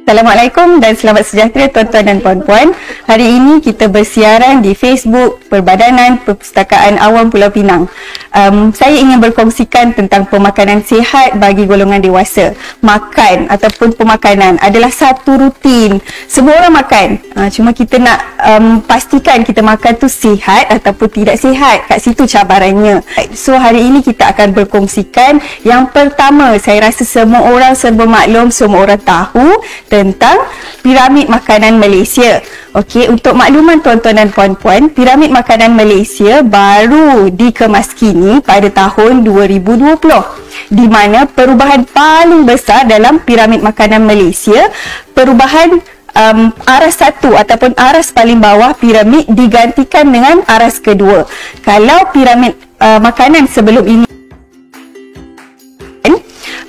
Assalamualaikum dan selamat sejahtera tuan-tuan dan puan-puan. Hari ini kita bersiaran di Facebook Perbadanan Perpustakaan Awam Pulau Pinang. Saya ingin berkongsikan tentang pemakanan sihat bagi golongan dewasa. Makan ataupun pemakanan adalah satu rutin. Semua orang makan. Cuma kita nak pastikan kita makan tu sihat ataupun tidak sihat. Kat situ cabarannya. So hari ini kita akan berkongsikan yang pertama, saya rasa semua orang serba maklum, semua orang tahu tentang piramid makanan Malaysia. Okey, untuk makluman tuan-tuan dan puan-puan, piramid makanan Malaysia baru dikemaskini pada tahun 2020, di mana perubahan paling besar dalam piramid makanan Malaysia, perubahan aras satu ataupun aras paling bawah piramid digantikan dengan aras kedua. Kalau piramid makanan sebelum ini,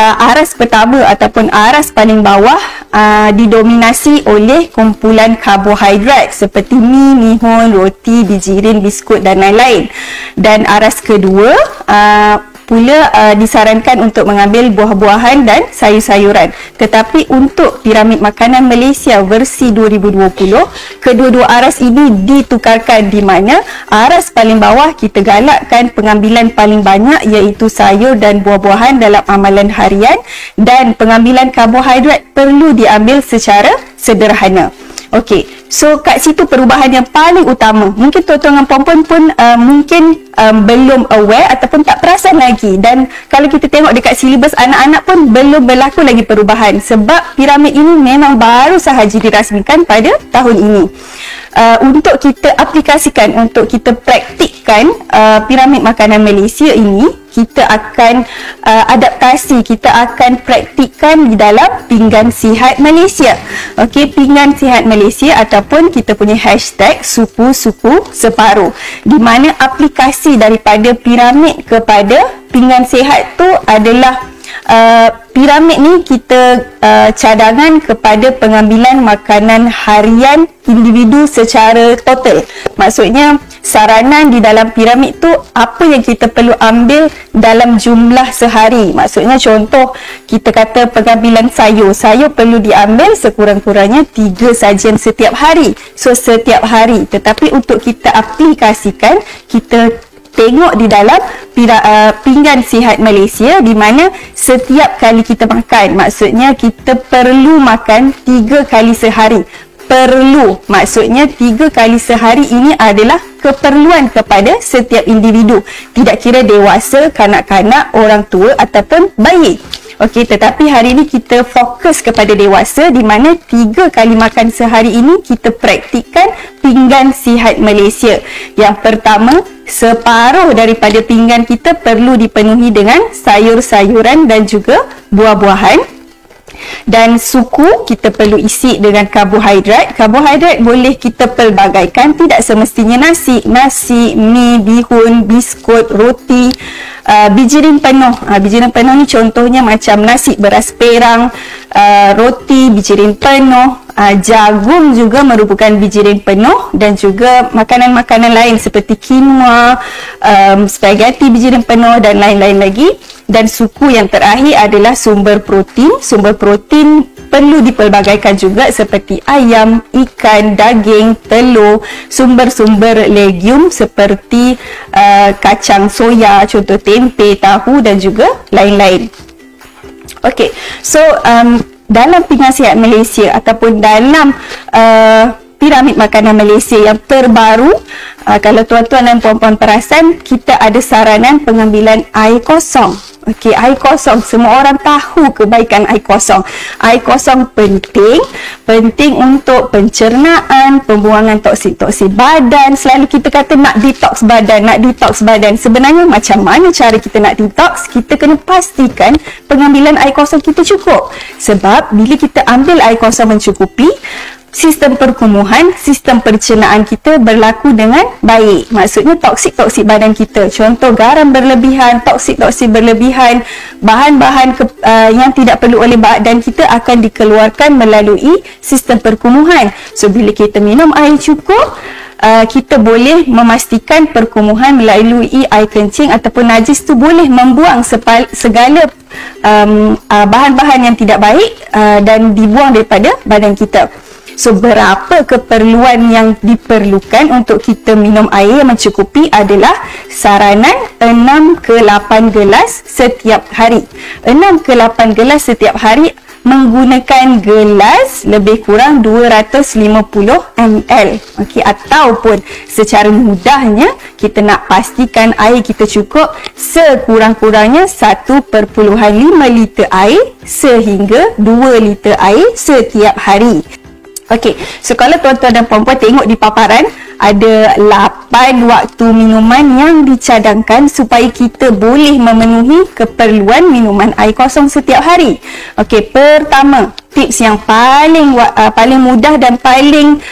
aras pertama ataupun aras paling bawah didominasi oleh kumpulan karbohidrat seperti mi, mihun, roti, bijirin, biskut dan lain-lain. Dan aras kedua pula disarankan untuk mengambil buah-buahan dan sayur-sayuran. Tetapi untuk piramid makanan Malaysia versi 2020, kedua-dua aras ini ditukarkan, di mana aras paling bawah kita galakkan pengambilan paling banyak iaitu sayur dan buah-buahan dalam amalan harian, dan pengambilan karbohidrat perlu diambil secara sederhana. Okey, so kat situ perubahan yang paling utama. Mungkin tuan-tuan dan puan-puan pun belum aware ataupun tak perasan lagi. Dan kalau kita tengok dekat silibus anak-anak pun belum berlaku lagi perubahan. Sebab piramid ini memang baru sahaja dirasmikan pada tahun ini. Untuk kita aplikasikan, untuk kita praktikkan piramid makanan Malaysia ini, kita akan adaptasi, kita akan praktikkan di dalam pinggan sihat Malaysia. Okey, pinggan sihat Malaysia ataupun kita punya hashtag suku-suku separuh, di mana aplikasi daripada piramid kepada pinggan sihat tu adalah piramid ni kita cadangan kepada pengambilan makanan harian individu secara total. Maksudnya saranan di dalam piramid tu apa yang kita perlu ambil dalam jumlah sehari. Maksudnya contoh kita kata pengambilan sayur perlu diambil sekurang-kurangnya 3 sajian setiap hari. So setiap hari. Tetapi untuk kita aplikasikan, kita tengok di dalam pinggan sihat Malaysia, di mana setiap kali kita makan, maksudnya kita perlu makan 3 kali sehari. Perlu, maksudnya 3 kali sehari ini adalah keperluan kepada setiap individu, tidak kira dewasa, kanak-kanak, orang tua ataupun bayi. Okey, tetapi hari ini kita fokus kepada dewasa, di mana 3 kali makan sehari ini kita praktikkan pinggan sihat Malaysia. Yang pertama, separuh daripada pinggan kita perlu dipenuhi dengan sayur-sayuran dan juga buah-buahan. Dan suku kita perlu isi dengan karbohidrat. Karbohidrat boleh kita pelbagaikan, tidak semestinya nasi, mi, bihun, biskut, roti, bijirin penuh. Bijirin penuh ni contohnya macam nasi beras perang, roti bijirin penuh, jagung juga merupakan bijirin penuh, dan juga makanan-makanan lain seperti quinoa, spaghetti bijirin penuh dan lain-lain lagi. Dan suku yang terakhir adalah sumber protein. Sumber protein perlu dipelbagaikan juga seperti ayam, ikan, daging, telur, sumber-sumber legium seperti kacang soya, contoh tempe, tahu dan juga lain-lain. Okey, so dalam pinggan sihat Malaysia ataupun dalam piramid makanan Malaysia yang terbaru, kalau tuan-tuan dan puan-puan perasan, kita ada saranan pengambilan air kosong. Okey, air kosong, semua orang tahu kebaikan air kosong. Air kosong penting untuk pencernaan, pembuangan toksik-toksik badan. Selalu kita kata nak detox badan. Sebenarnya macam mana cara kita nak detox? Kita kena pastikan pengambilan air kosong kita cukup. Sebab bila kita ambil air kosong mencukupi, sistem perkumuhan, sistem pencernaan kita berlaku dengan baik. Maksudnya toksik-toksik badan kita, contoh garam berlebihan, toksik-toksik berlebihan, bahan-bahan yang tidak perlu oleh badan kita akan dikeluarkan melalui sistem perkumuhan. So bila kita minum air cukup, kita boleh memastikan perkumuhan melalui air kencing ataupun najis tu boleh membuang segala bahan-bahan yang tidak baik dan dibuang daripada badan kita. So, berapa keperluan yang diperlukan untuk kita minum air yang mencukupi adalah saranan 6 ke 8 gelas setiap hari. 6 ke 8 gelas setiap hari menggunakan gelas lebih kurang 250 ml. Okey, ataupun secara mudahnya kita nak pastikan air kita cukup, sekurang-kurangnya 1.5 liter air sehingga 2 liter air setiap hari. Okey, so kalau tuan-tuan dan puan-puan tengok di paparan, ada 8 waktu minuman yang dicadangkan supaya kita boleh memenuhi keperluan minuman air kosong setiap hari. Okey, pertama, tips yang paling mudah dan paling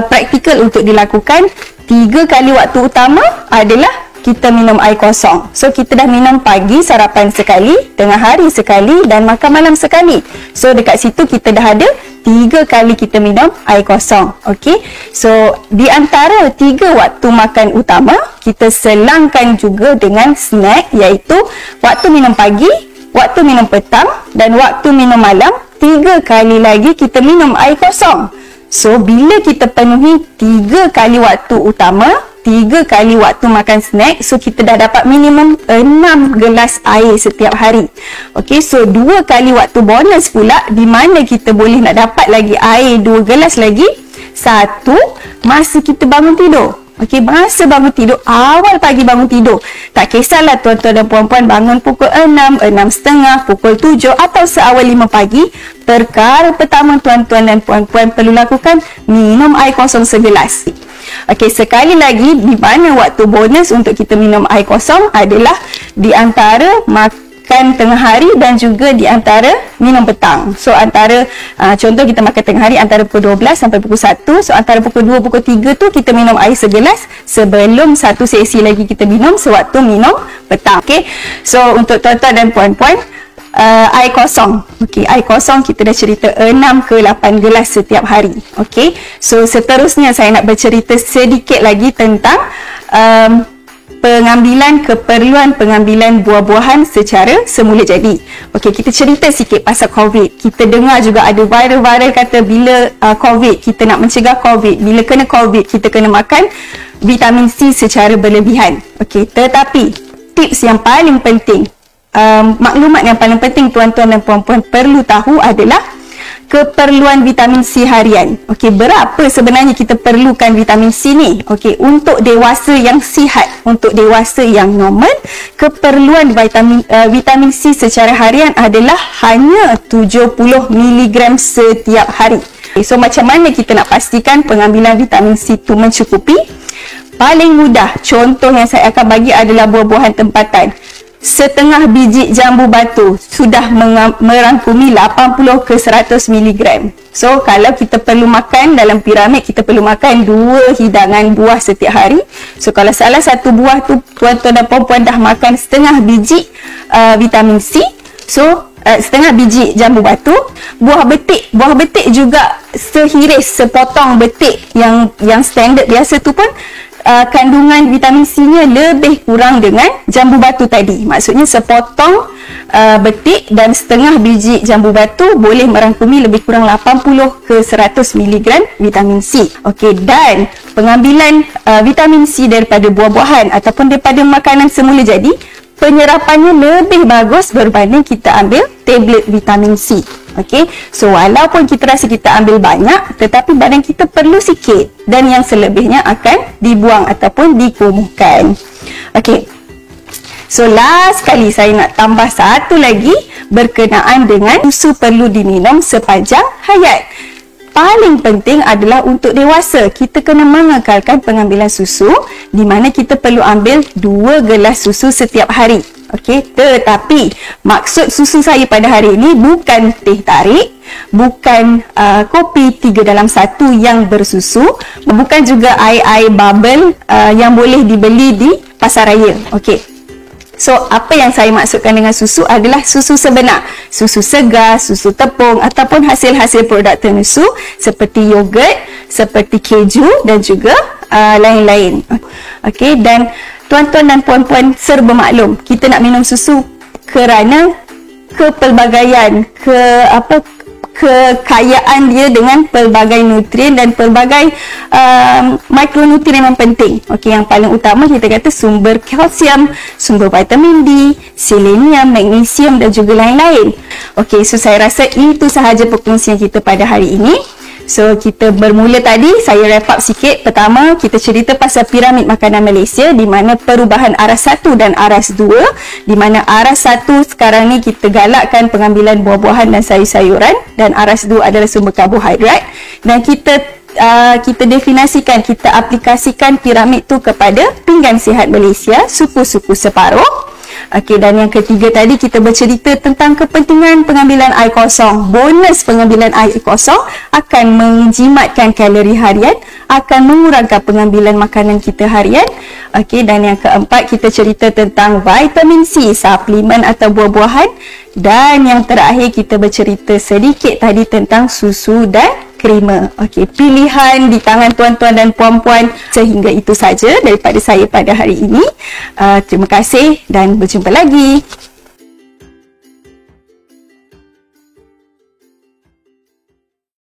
praktikal untuk dilakukan, 3 kali waktu utama adalah kita minum air kosong. So, kita dah minum pagi, sarapan sekali, tengah hari sekali dan makan malam sekali. So, dekat situ kita dah ada 3 kali kita minum air kosong. Okey. So, di antara 3 waktu makan utama, kita selangkan juga dengan snack, iaitu waktu minum pagi, waktu minum petang dan waktu minum malam. 3 kali lagi kita minum air kosong. So, bila kita penuhi 3 kali waktu utama, 3 kali waktu makan snack, so kita dah dapat minimum 6 gelas air setiap hari. Okey, so 2 kali waktu bonus pula, di mana kita boleh nak dapat lagi air 2 gelas lagi. 1, masa kita bangun tidur. Okey, masa bangun tidur, awal pagi bangun tidur. Tak kisahlah tuan-tuan dan puan-puan bangun pukul 6, 6.30, pukul 7 atau seawal 5 pagi. Perkara pertama tuan-tuan dan puan-puan perlu lakukan, minum air kosong segelas. Okey, sekali lagi, di mana waktu bonus untuk kita minum air kosong adalah di antara makan tengah hari dan juga di antara minum petang. So, antara contoh kita makan tengah hari antara pukul 12 sampai pukul 1. So, antara pukul 2, pukul 3 tu kita minum air segelas sebelum satu sesi lagi kita minum sewaktu minum petang. Okey, so untuk tuan-tuan dan puan-puan, air kosong. Okey, air kosong kita dah cerita 6 ke 8 gelas setiap hari. Okey, so seterusnya saya nak bercerita sedikit lagi tentang keperluan pengambilan buah-buahan secara semula jadi. Okey, kita cerita sikit pasal COVID. Kita dengar juga ada viral-viral kata bila COVID, kita nak mencegah COVID, bila kena COVID kita kena makan vitamin C secara berlebihan. Okey, tetapi tips yang paling penting, maklumat yang paling penting tuan-tuan dan puan-puan perlu tahu adalah keperluan vitamin C harian. Okey, berapa sebenarnya kita perlukan vitamin C ni? Okey, untuk dewasa yang sihat, untuk dewasa yang normal, keperluan vitamin C secara harian adalah hanya 70 mg setiap hari. Okay, so macam mana kita nak pastikan pengambilan vitamin C itu mencukupi? Paling mudah, contoh yang saya akan bagi adalah buah-buahan tempatan. Setengah biji jambu batu sudah merangkumi 80 ke 100 mg. So, kalau kita perlu makan dalam piramid, kita perlu makan 2 hidangan buah setiap hari. So, kalau salah satu buah tu tuan-tuan dan puan-puan dah makan setengah biji vitamin C, so setengah biji jambu batu. Buah betik juga sehiris, sepotong betik yang standard biasa tu pun kandungan vitamin C-nya lebih kurang dengan jambu batu tadi. Maksudnya sepotong betik dan setengah biji jambu batu boleh merangkumi lebih kurang 80 ke 100 mg vitamin C. Okey, dan pengambilan vitamin C daripada buah-buahan ataupun daripada makanan semula jadi, penyerapannya lebih bagus berbanding kita ambil tablet vitamin C. Okey, so walaupun kita rasa kita ambil banyak, tetapi badan kita perlu sikit dan yang selebihnya akan dibuang ataupun dikumuhkan. Okey, so last kali saya nak tambah satu lagi berkenaan dengan susu perlu diminum sepanjang hayat. Paling penting adalah untuk dewasa, kita kena mengekalkan pengambilan susu, di mana kita perlu ambil 2 gelas susu setiap hari. Okey, tetapi maksud susu saya pada hari ini bukan teh tarik, bukan kopi 3 dalam 1 yang bersusu, bukan juga air bubble yang boleh dibeli di pasar raya. Okey, so apa yang saya maksudkan dengan susu adalah susu sebenar, susu segar, susu tepung ataupun hasil-hasil produk ternesu seperti yogurt, seperti keju dan juga lain-lain. Okey, dan tuan-tuan dan puan-puan serba maklum, kita nak minum susu kerana kepelbagaian, kekayaan dia dengan pelbagai nutrien dan pelbagai mikronutrien yang penting. Okey, yang paling utama kita kata sumber kalsium, sumber vitamin D, selenium, magnesium dan juga lain-lain. Okey, so saya rasa itu sahaja perkongsian kita pada hari ini. So, kita bermula tadi, saya wrap up sikit. Pertama, kita cerita pasal piramid makanan Malaysia di mana perubahan aras 1 dan aras 2, di mana aras 1 sekarang ni kita galakkan pengambilan buah-buahan dan sayur-sayuran, dan aras 2 adalah sumber karbohidrat, dan kita definisikan, kita aplikasikan piramid tu kepada pinggan sihat Malaysia, suku-suku separuh. Okey, dan yang ketiga tadi kita bercerita tentang kepentingan pengambilan air kosong. Bonus pengambilan air kosong akan menjimatkan kalori harian, akan mengurangkan pengambilan makanan kita harian. Okey, dan yang keempat kita cerita tentang vitamin C, suplemen atau buah-buahan. Dan yang terakhir kita bercerita sedikit tadi tentang susu dan krema. Okey, pilihan di tangan tuan-tuan dan puan-puan. Sehingga itu saja daripada saya pada hari ini. Terima kasih dan berjumpa lagi.